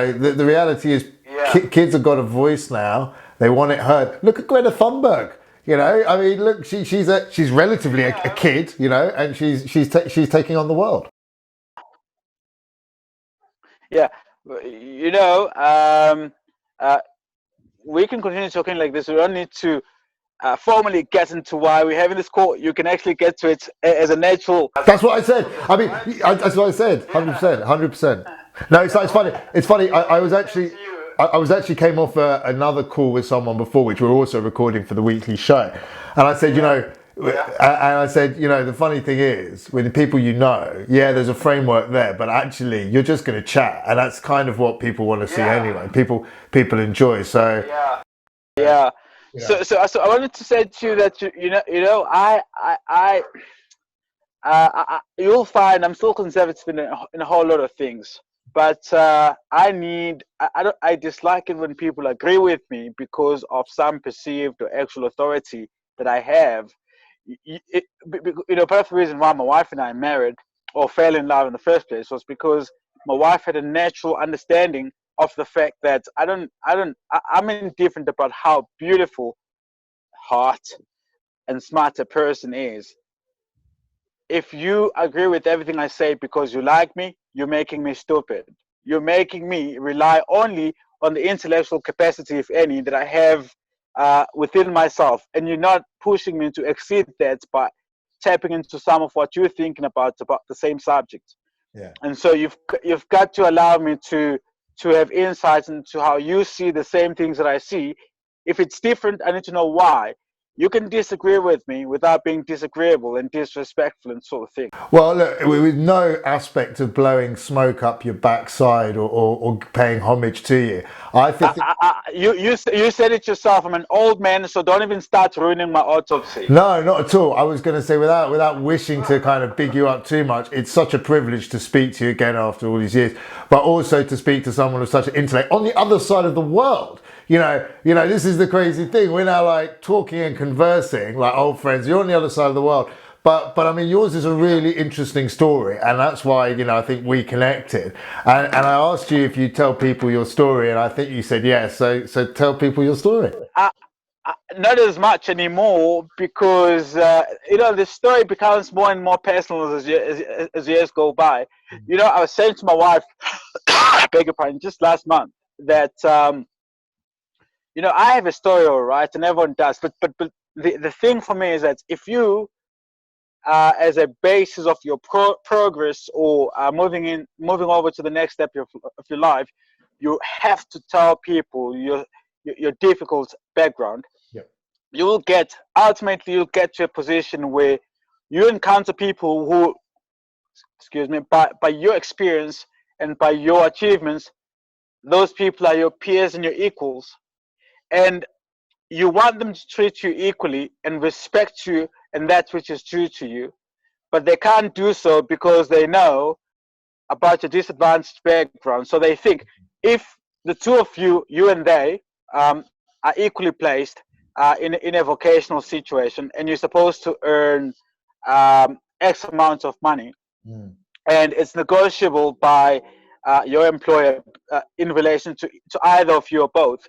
The reality is, Yeah. kids have got a voice now. They want it heard. Look at Greta Thunberg. I mean, look, she's relatively a Yeah. kid, and she's taking on the world. Yeah. You know, uh, we can continue talking like this. We don't need to formally get into why we're having this call. You can actually get to it as a natural. That's what I said. I mean, that's what I said. 100%, 100%. No, it's funny. It's funny. I was actually. I was actually came off another call with someone before, which we're also recording for the weekly show, and I said, and I said, the funny thing is, with the people yeah, there's a framework there, but actually, you're just going to chat, and that's kind of what people want to see anyway. People enjoy. So Yeah. So I wanted to say to you that you'll find I'm still conservative in a whole lot of things, but I dislike it when people agree with me because of some perceived or actual authority that I have. Part of the reason why my wife and I married or fell in love in the first place was because my wife had a natural understanding of the fact that I'm indifferent about how beautiful, hot, and smart a person is. If you agree with everything I say because you like me, you're making me stupid. You're making me rely only on the intellectual capacity, if any, that I have within myself, and you're not pushing me to exceed that by tapping into some of what you're thinking about the same subject. yeah. And so you've got to allow me to have insights into how you see the same things that I see. If it's different, I need to know why. You can disagree with me without being disagreeable and disrespectful and sort of thing. Well, look, with no aspect of blowing smoke up your backside or paying homage to you, I think. You said it yourself. I'm an old man, so don't even start ruining my autopsy. No, not at all. I was going to say, without wishing to kind of big you up too much, it's such a privilege to speak to you again after all these years, but also to speak to someone with such an intellect on the other side of the world. This is the crazy thing. We're now like talking and conversing like old friends. You're on the other side of the world. But I mean, yours is a really interesting story, and that's why I think we connected. And I asked you if you tell people your story, and I think you said yes. So tell people your story. Not as much anymore because the story becomes more and more personal as years go by. I was saying to my wife, I beg your pardon, just last month that I have a story, all right, and everyone does. But the thing for me is that if you as a basis of your progress or moving over to the next step of your life, you have to tell people your difficult background. Yep. You'll get to a position where you encounter people who, excuse me, by your experience and by your achievements, those people are your peers and your equals, and you want them to treat you equally and respect you and that which is due to you, but they can't do so because they know about your disadvantaged background. So they think if the two of you and they, are equally placed in a vocational situation, and you're supposed to earn X amount of money, and it's negotiable by your employer in relation to either of you or both,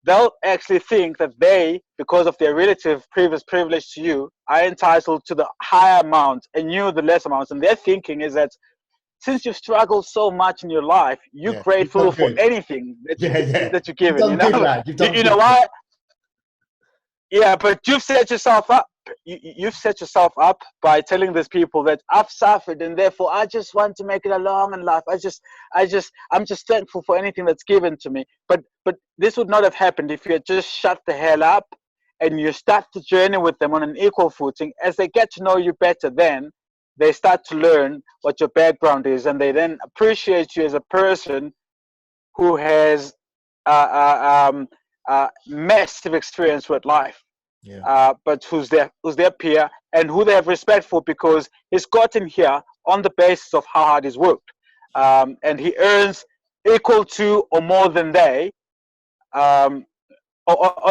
they'll actually think that they, because of their relative previous privilege to you, are entitled to the higher amount and you the less amount. And their thinking is that since you've struggled so much in your life, you're grateful for anything that that you're given. You've done good, lad. You've done You know good. why? Yeah, but you've set yourself up. You've set yourself up by telling these people that I've suffered and therefore I just want to make it along in life. I'm just thankful for anything that's given to me. But this would not have happened if you had just shut the hell up and you start the journey with them on an equal footing. As they get to know you better, then they start to learn what your background is, and they then appreciate you as a person who has massive experience with life, but who's their peer and who they have respect for because he's gotten here on the basis of how hard he's worked, and he earns equal to or more than they, on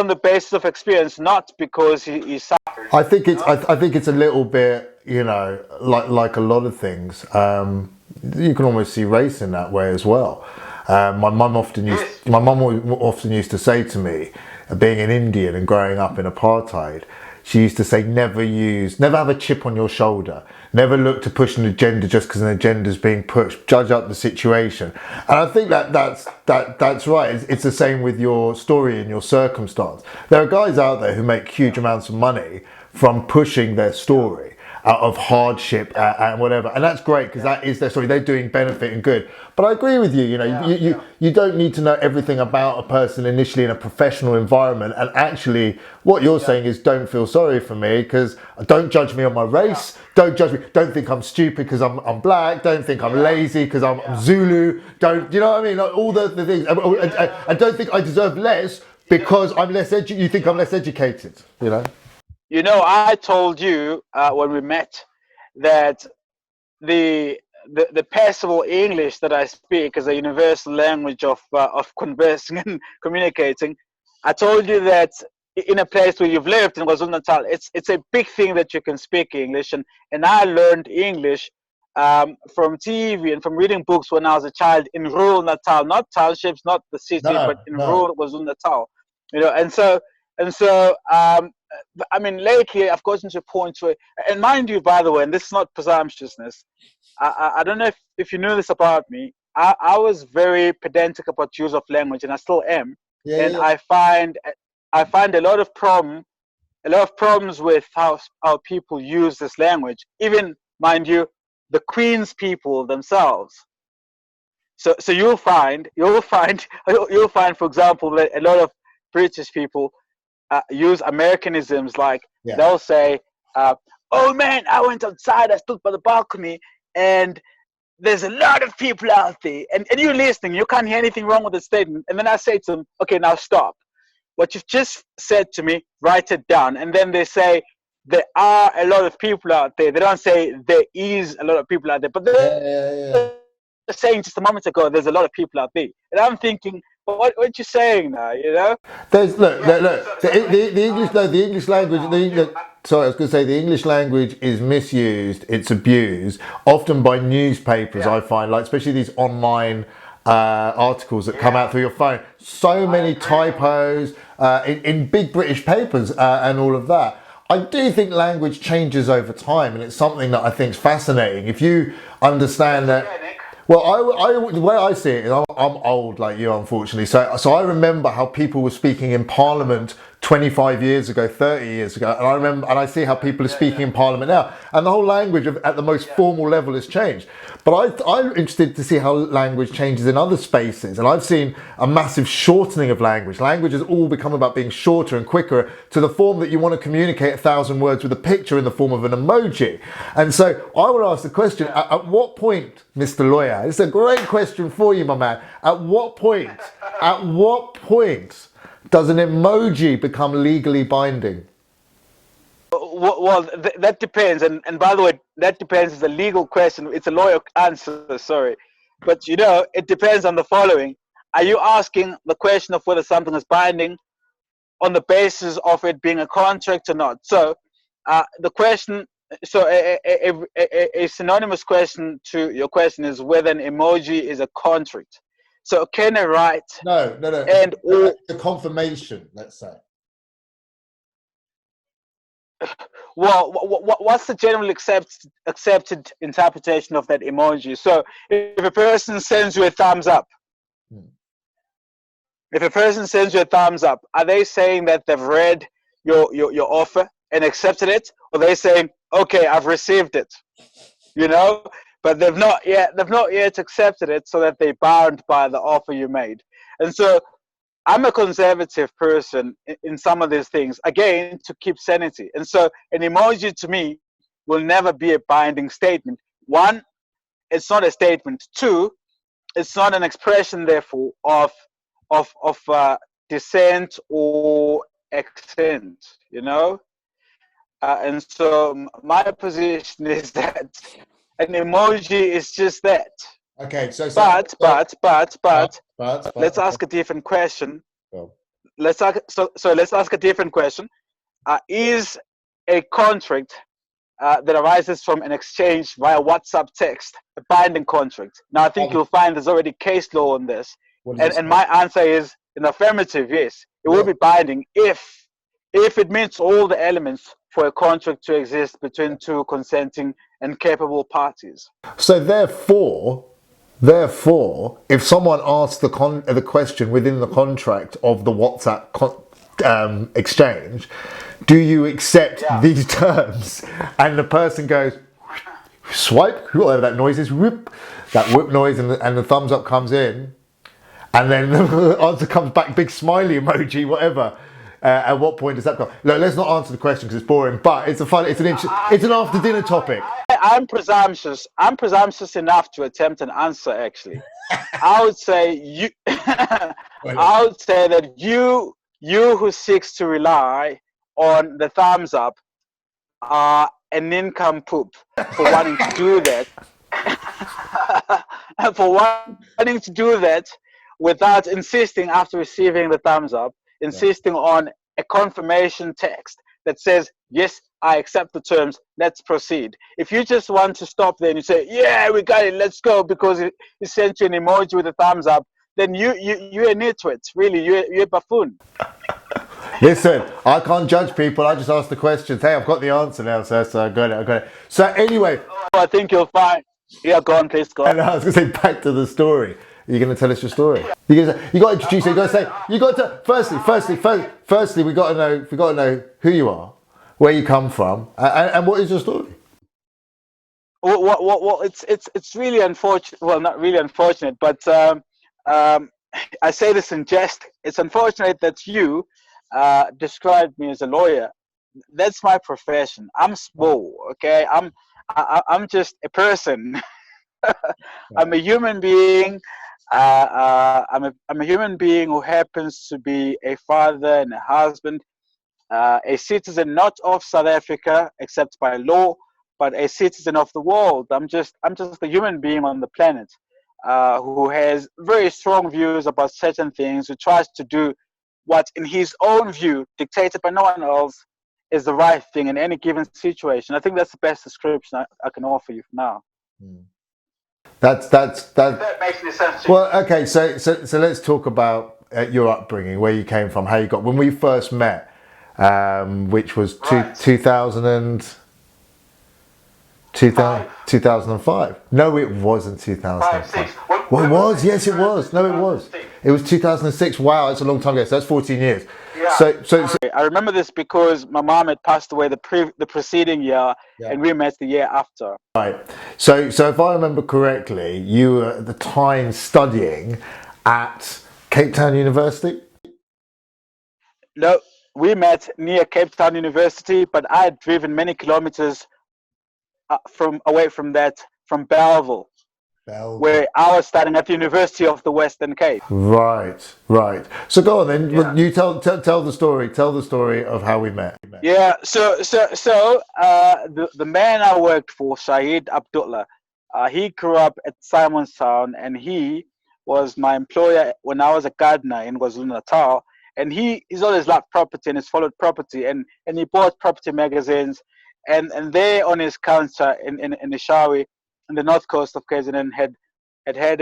the basis of experience, not because he suffered. I think it's a little bit, like a lot of things. You can almost see race in that way as well. My mum often used to say to me, being an Indian and growing up in apartheid, she used to say, never have a chip on your shoulder. Never look to push an agenda just because an agenda is being pushed. Judge up the situation. And I think that's right. It's the same with your story and your circumstance. There are guys out there who make huge amounts of money from pushing their story out of hardship and whatever, and that's great because that is their story. They're doing benefit and good. But I agree with you. You don't need to know everything about a person initially in a professional environment. And actually, what you're saying is, don't feel sorry for me because don't judge me on my race. Don't judge me. Don't think I'm stupid because I'm black. Don't think I'm lazy because I'm Zulu. Don't, you know what I mean? Like all the things. And don't think I deserve less because I'm less you think I'm less educated. You know. You know, I told you when we met that the passable English that I speak is a universal language of conversing and communicating. I told you that in a place where you've lived in Kwa Zulu Natal, it's a big thing that you can speak English, and I learned English from TV and from reading books when I was a child in rural Natal, not townships, not the city, but in rural Kwa Zulu Natal. You know, and so. I mean, lately I've gotten to a point where, and mind you, by the way, and this is not presumptuousness, I don't know if you knew this about me, I was very pedantic about use of language, and I still am. I find a lot of problems with how people use this language, even, mind you, the Queen's people themselves. So you'll find, for example, that a lot of British people use Americanisms, like they'll say, oh man, I went outside, I stood by the balcony, and there's a lot of people out there. And you're listening, you can't hear anything wrong with the statement. And then I say to them, okay, now stop. What you've just said to me, write it down. And then they say, there are a lot of people out there. They don't say there is a lot of people out there, but they're saying just a moment ago, there's a lot of people out there. And I'm thinking, what you saying now? You know, there's look. The English language. Sorry, I was going to say the English language is misused. It's abused often by newspapers. I find, like especially these online articles that come out through your phone. So many typos in big British papers and all of that. I do think language changes over time, and it's something that I think is fascinating. If you understand that. Well, the way I see it is I'm old like you, unfortunately. So I remember how people were speaking in Parliament 25 years ago, 30 years ago, and I see how people are speaking in Parliament now, and the whole language at the most formal level has changed. But I'm interested to see how language changes in other spaces, and I've seen a massive shortening of language. Language has all become about being shorter and quicker to the form that you want to communicate 1,000 words with a picture in the form of an emoji. And so I would ask the question: at what point, Mr. Lawyer? It's a great question for you, my man. At what point does an emoji become legally binding? Well, that depends. And by the way, that depends is a legal question. It's a lawyer answer, sorry. But, you know, it depends on the following. Are you asking the question of whether something is binding on the basis of it being a contract or not? So the question, so a synonymous question to your question is whether an emoji is a contract. So can I write? No. And the confirmation, let's say. Well, what's the generally accepted interpretation of that emoji? So if a person sends you a thumbs up, are they saying that they've read your offer and accepted it, or are they saying, okay, I've received it, you know, but they've not yet accepted it, so that they're bound by the offer you made? And so I'm a conservative person in some of these things, again, to keep sanity. And so an emoji to me will never be a binding statement. One, it's not a statement. Two, it's not an expression, therefore, of dissent or accent, you know? And so my position is that an emoji is just that. Okay, but let's ask a different question. Let's ask a different question. Is a contract that arises from an exchange via WhatsApp text, a binding contract. Now, I think you'll find there's already case law on this. And my answer is an affirmative, yes. It will be binding if it meets all the elements for a contract to exist between two consenting and capable parties. So therefore, if someone asks the question within the contract of the WhatsApp exchange, do you accept these terms? And the person goes, swipe, whatever that noise is, whoop, that whoop noise, and the thumbs up comes in, and then the answer comes back, big smiley emoji, whatever. At what point does that go? Look, let's not answer the question because it's boring, but it's an after dinner topic. I'm presumptuous. I'm presumptuous enough to attempt an answer. Actually, I would say you. I would say that you who seeks to rely on the thumbs up are an nincompoop for wanting to do that. For wanting to do that without insisting after receiving the thumbs up, insisting on a confirmation text that says, yes, I accept the terms, let's proceed. If you just want to stop there and you say, yeah, we got it, let's go, because he sent you an emoji with a thumbs up, then you're a nitwit, really, you're a buffoon. Listen, I can't judge people, I just ask the questions. Hey, I've got the answer now, sir, so I got it. So anyway. I think you'll find, go on, please, go on. And I was going to say, back to the story. You're going to tell us your story. You got to introduce it. You got to say. You got to firstly. We got to know who you are, where you come from, and what is your story. Well, it's really unfortunate. Well, not really unfortunate, but I say this in jest. It's unfortunate that you described me as a lawyer. That's my profession. I'm small. Okay, I'm just a person. I'm a human being. I'm a human being who happens to be a father and a husband, a citizen not of South Africa except by law, but a citizen of the world. I'm just a human being on the planet who has very strong views about certain things, who tries to do what, in his own view, dictated by no one else, is the right thing in any given situation. I think that's the best description I can offer you for now. That makes any sense. Well, okay, so let's talk about your upbringing, where you came from, how you got. When we first met, which was 2005. No, it wasn't 2005. Well, it was. Yes, it was. No, it was. It was 2006. Wow, that's a long time ago. So that's 14 years. Yeah. So I remember this because my mom had passed away the preceding year, and we met the year after. Right. So if I remember correctly, you were at the time studying at Cape Town University? No, we met near Cape Town University, but I had driven many kilometers away from Bellville, where I was studying at the University of the Western Cape. Right. So go on then. Yeah. You tell the story. Tell the story of how we met. Yeah. So the man I worked for, Shahid Abdullah, he grew up at Simonstown, and he was my employer when I was a gardener in Kwa Zulu Natal. And he's always loved property and has followed property, and he bought property magazines, and there on his counter in Ishawi, in the north coast of KZN, had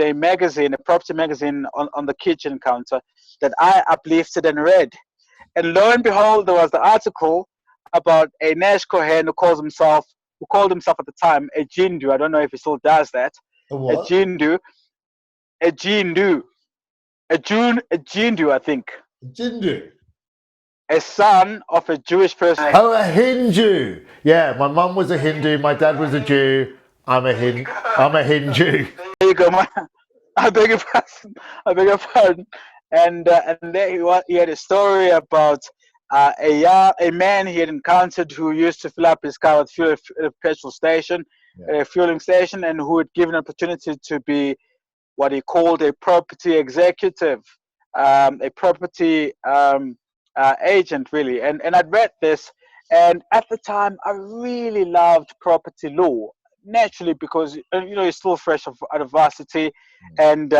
a magazine, a property magazine on the kitchen counter that I uplifted and read. And lo and behold, there was the article about a Nash Cohen who called himself at the time a Jindu. I don't know if he still does that. A what? A Jindu, I think. Jindu. A son of a Jewish person. Oh, a Hindu. Yeah, my mum was a Hindu. My dad was a Jew. I'm a Hindu. There you go, man. I beg your pardon. And there he had a story about a man he had encountered who used to fill up his car with fuel at a petrol station, a fueling station, and who had given an opportunity to be what he called a property executive, a property agent, really. And I'd read this, and at the time I really loved property law, naturally, because you're still fresh out of varsity, and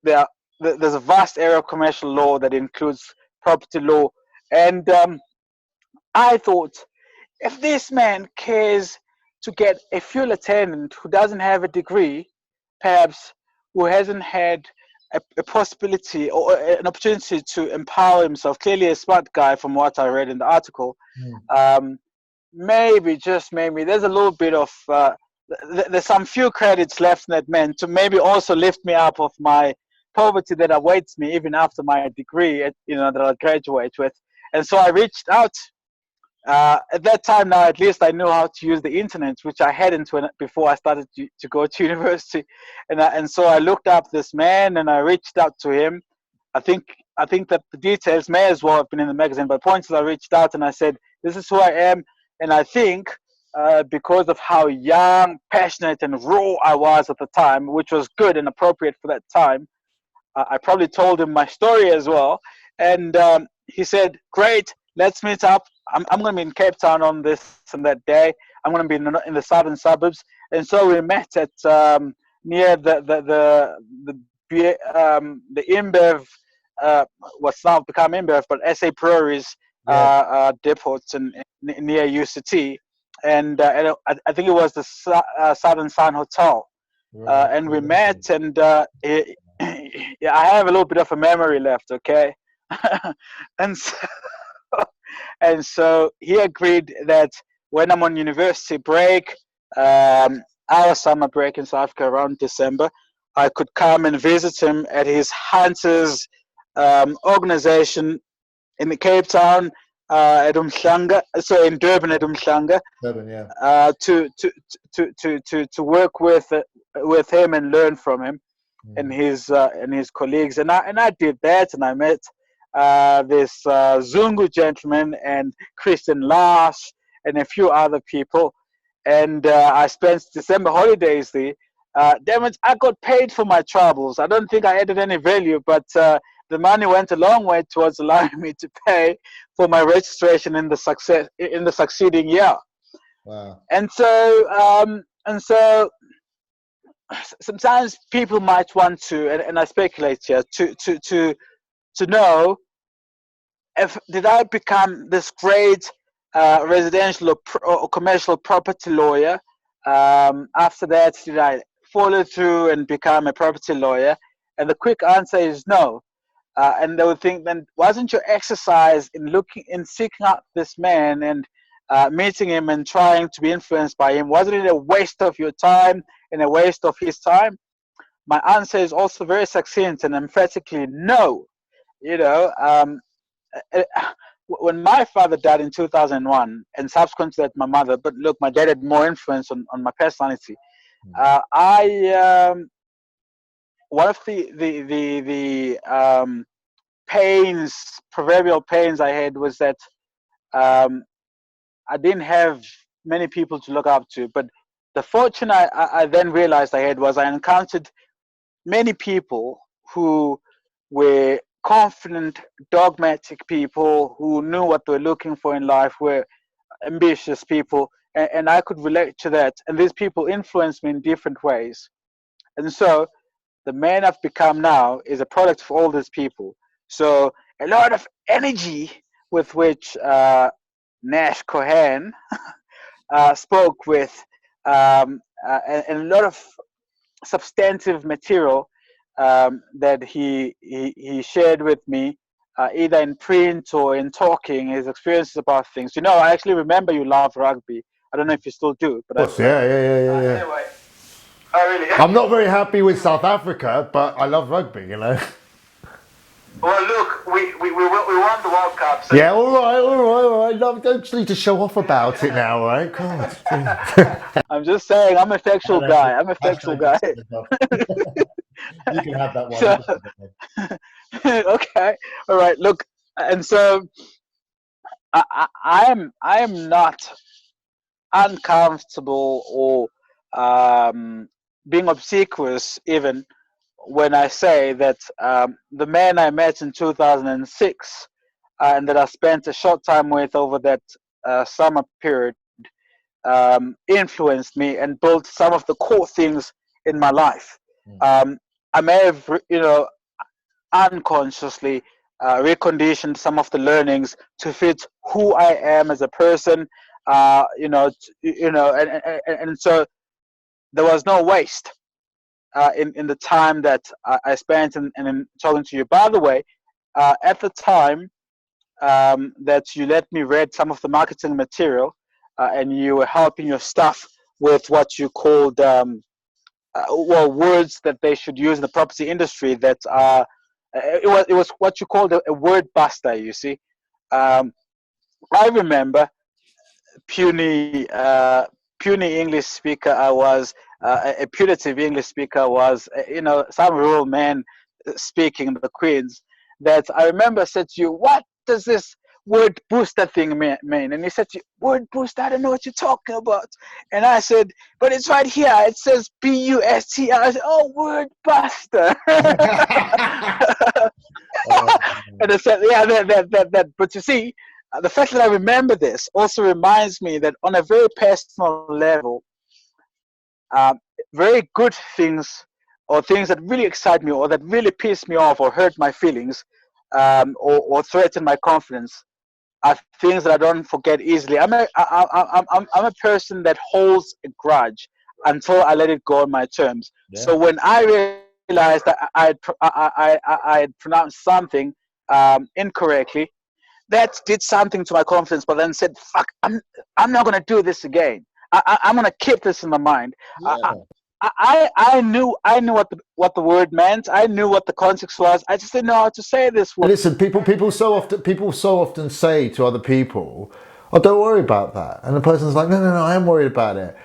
there's a vast area of commercial law that includes property law, and I thought if this man cares to get a fuel attendant who doesn't have a degree, perhaps who hasn't had a possibility or an opportunity to empower himself, clearly a smart guy from what I read in the article, maybe, just maybe, there's a little bit of, there's some few credits left in that man to maybe also lift me up of my poverty that awaits me even after my degree, that I'll graduate with. And so I reached out. At that time now, at least I knew how to use the internet, which I hadn't before I started to go to university. And so I looked up this man and I reached out to him. I think that the details may as well have been in the magazine, but points I reached out and I said, this is who I am. And I think because of how young, passionate, and raw I was at the time, which was good and appropriate for that time, I probably told him my story as well. And he said, great, let's meet up. I'm going to be in Cape Town on this and that day. I'm going to be in the southern suburbs. And so we met at near the InBev, what's now become InBev, but SA Breweries depots near UCT. And I think it was the Southern Sun Hotel. And we met, and I have a little bit of a memory left, okay? And so he agreed that when I'm on university break, our summer break in South Africa around December, I could come and visit him at his hunters organization in the Cape Town at Umhlanga, so in Durban at Umhlanga, to work with him and learn from him and his colleagues, and I did that, and I met this Zungu gentleman and Christian Lash and a few other people, and I spent December holidays there. Damn it, I got paid for my travels. I don't think I added any value, but the money went a long way towards allowing me to pay for my registration in the succeeding year. Wow. And so sometimes people might want to, and I speculate here, to know if did I become this great residential or commercial property lawyer. After that, did I follow through and become a property lawyer? And the quick answer is no. And they would think, then wasn't your exercise in seeking out this man and meeting him and trying to be influenced by him, wasn't it a waste of your time and a waste of his time? My answer is also very succinct and emphatically no. When my father died in 2001, and subsequent to that my mother, but look, my dad had more influence on my personality. One of the proverbial pains I had was that I didn't have many people to look up to. But the fortune I then realized I had was I encountered many people who were confident, dogmatic people who knew what they were looking for in life, were ambitious people, and I could relate to that. And these people influenced me in different ways. And so the man I've become now is a product of all these people. So a lot of energy with which Nash Cohen spoke with, and a lot of substantive material that he shared with me, either in print or in talking, his experiences about things. I actually remember you love rugby. I don't know if you still do, but Yeah. Anyway, really. I'm not very happy with South Africa, but I love rugby. Well, look, we won the World Cup. So yeah, all right. No, don't just need to show off about it now, right? God. I'm just saying, I'm a factual guy. You can have that one. So, okay, all right. Look, and so I am not uncomfortable or being obsequious even when I say that the man I met in 2006 and that I spent a short time with over that summer period influenced me and built some of the core things in my life. I may have, unconsciously reconditioned some of the learnings to fit who I am as a person, And so there was no waste in the time that I spent in talking to you. By the way, at the time that you let me read some of the marketing material, and you were helping your staff with what you called words that they should use in the property industry. That it was what you called a word buster. You see, I remember puny puny English speaker I was, a putative English speaker was, some rural man speaking the Queens. That I remember said to you, "What does this word booster thing mean?" And he said to you, "Word booster, I don't know what you're talking about." And I said, "But it's right here. It says BUSTR." I said, "Oh, word buster." And I said, "Yeah, that." But you see, the fact that I remember this also reminds me that on a very personal level, um, very good things or things that really excite me or that really piss me off or hurt my feelings, or threaten my confidence, are things that I don't forget easily. I'm a person that holds a grudge until I let it go on my terms. Yeah. So when I realized that I had pronounced something incorrectly, that did something to my confidence, but then said, "Fuck, I'm not gonna do this again. I'm gonna keep this in my mind." Yeah. I knew what the word meant. I knew what the context was. I just didn't know how to say this word. Listen, people so often say to other people, "Oh, don't worry about that," and the person's like, "No, no, no, I am worried about it."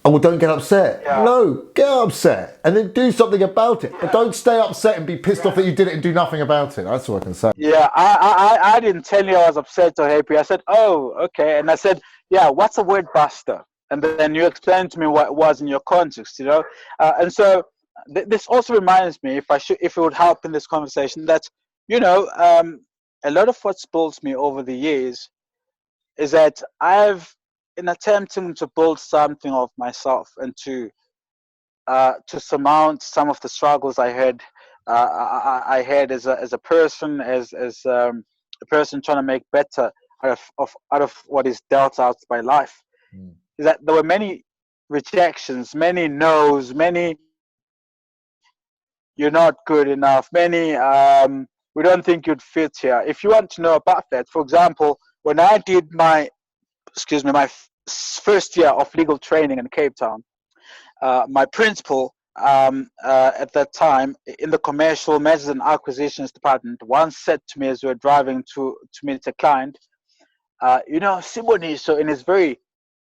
Oh, well, don't get upset. Yeah. No, get upset and then do something about it. But don't stay upset and be pissed off that you did it and do nothing about it. That's all I can say. Yeah, I didn't tell you I was upset or happy. I said, "Oh, okay," and I said, "Yeah, what's a word buster?" And then you explained to me what it was in your context, and so this also reminds me, if it would help in this conversation, that a lot of what's built me over the years is that in attempting to build something of myself and to surmount some of the struggles I had as a person, as a person trying to make better out of what is dealt out by life. Is that there were many rejections, many no's, many "you're not good enough," many "we don't think you'd fit here." If you want to know about that, for example, when I did my first year of legal training in Cape Town, my principal at that time in the commercial mergers and acquisitions department once said to me as we were driving to meet a client, Siboniso, in his very,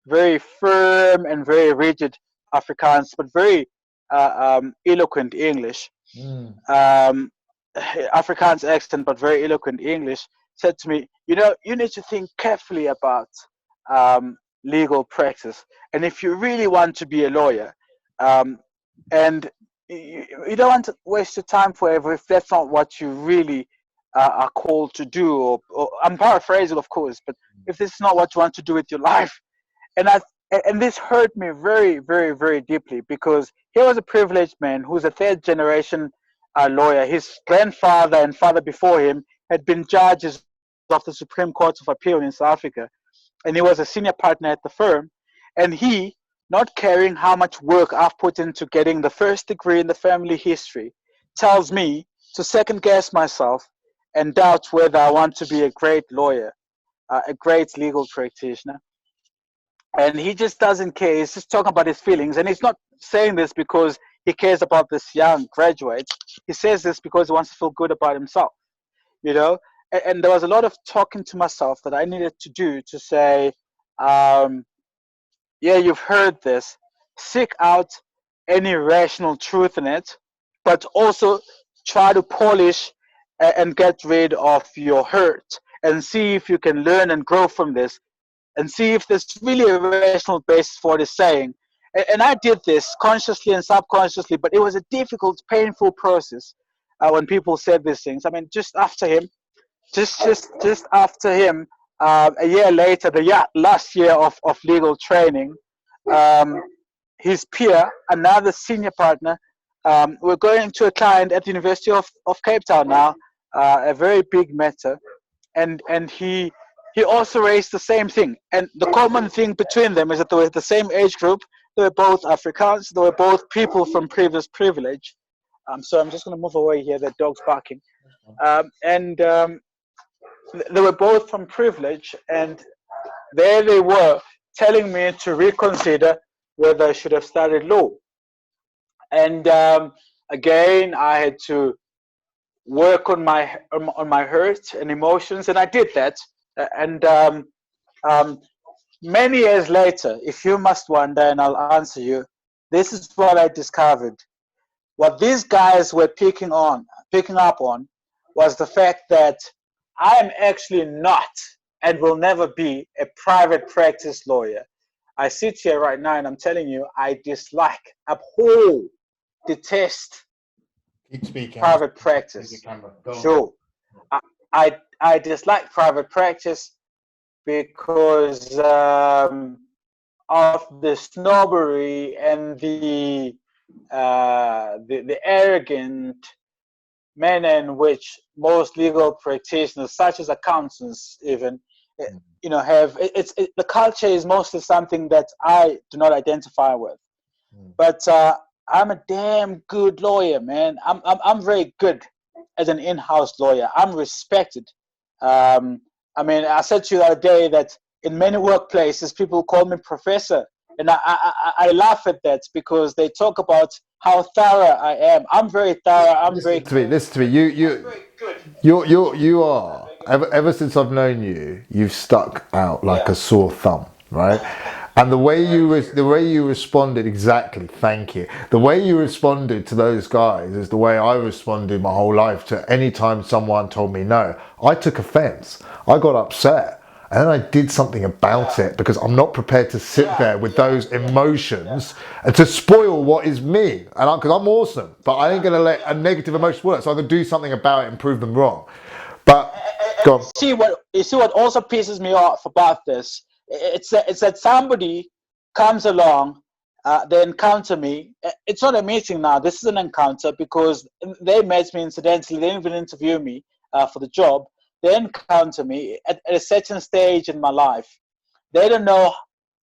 very firm and very rigid Afrikaans, but very eloquent English, Afrikaans accent, but very eloquent English, said to me, "You need to think carefully about legal practice. And if you really want to be a lawyer, and you don't want to waste your time forever if that's not what you really are called to do." Or I'm paraphrasing, of course, but if this is not what you want to do with your life, and this hurt me very, very, very deeply, because he was a privileged man who's a third generation lawyer. His grandfather and father before him had been judges of the Supreme Court of Appeal in South Africa, and he was a senior partner at the firm. And he, not caring how much work I've put into getting the first degree in the family history, tells me to second guess myself and doubt whether I want to be a great lawyer, a great legal practitioner. And he just doesn't care. He's just talking about his feelings. And he's not saying this because he cares about this young graduate. He says this because he wants to feel good about himself, And there was a lot of talking to myself that I needed to do to say, yeah, you've heard this. Seek out any rational truth in it, but also try to polish and get rid of your hurt, and see if you can learn and grow from this, and see if there's really a rational basis for what it's saying. And I did this consciously and subconsciously, but it was a difficult, painful process when people said these things. I mean, just after him, a year later, last year of legal training, his peer, another senior partner, we're going to a client at the University of Cape Town now, a very big matter, and he he also raised the same thing. And the common thing between them is that they were the same age group. They were both Afrikaans. They were both people from previous privilege. So I'm just going to move away here. The dog's barking. They were both from privilege, and there they were telling me to reconsider whether I should have studied law. And again, I had to work on my hurt and emotions, and I did that. And many years later, if you must wonder, and I'll answer you, this is what I discovered. What these guys were picking up on was the fact that I am actually not and will never be a private practice lawyer. I sit here right now and I'm telling you, I dislike, abhor, detest private practice. Sure. I dislike private practice because of the snobbery and the arrogant manner in which most legal practitioners, such as accountants, even have. The culture is mostly something that I do not identify with. But I'm a damn good lawyer, man. I'm very good as an in-house lawyer. I'm respected. I mean, I said to you the other day that in many workplaces, people call me professor. And I laugh at that because they talk about how thorough I am. I'm very thorough. Listen to me. You are ever since I've known you, you've stuck out like a sore thumb, right? And the way you responded, exactly. Thank you. The way you responded to those guys is the way I responded my whole life to any time someone told me no. I took offense. I got upset. And then I did something about it because I'm not prepared to sit there with those emotions and to spoil what is me. And because I'm awesome, but I ain't going to let a negative emotion spoil it. So I'm going to do something about it and prove them wrong. But go on. You see what also pisses me off about this? It's that somebody comes along, they encounter me. It's not a meeting now. This is an encounter because they met me incidentally. They didn't even interview me for the job. They encounter me at a certain stage in my life. They don't know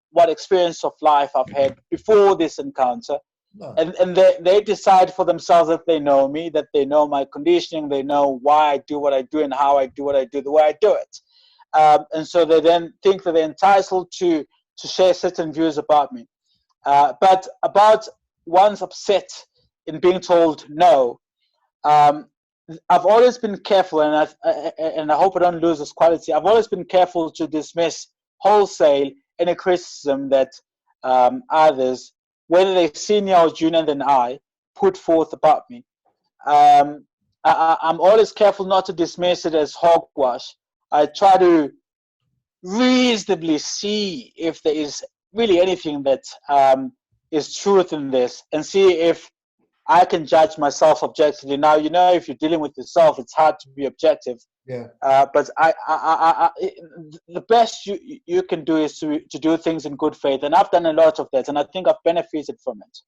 what experience of life I've had before this encounter. No. And they decide for themselves that they know me, that they know my conditioning, they know why I do what I do and how I do what I do, the way I do it. And so they then think that they're entitled to share certain views about me. But about once upset in being told no, I've always been careful, and I hope I don't lose this quality. I've always been careful to dismiss wholesale any criticism that others, whether they're senior or junior than I, put forth about me. I'm always careful not to dismiss it as hogwash. I try to reasonably see if there is really anything that is truth in this, and see if I can judge myself objectively. Now, if you're dealing with yourself, it's hard to be objective. Yeah. But the best you can do is to do things in good faith, and I've done a lot of that, and I think I've benefited from it.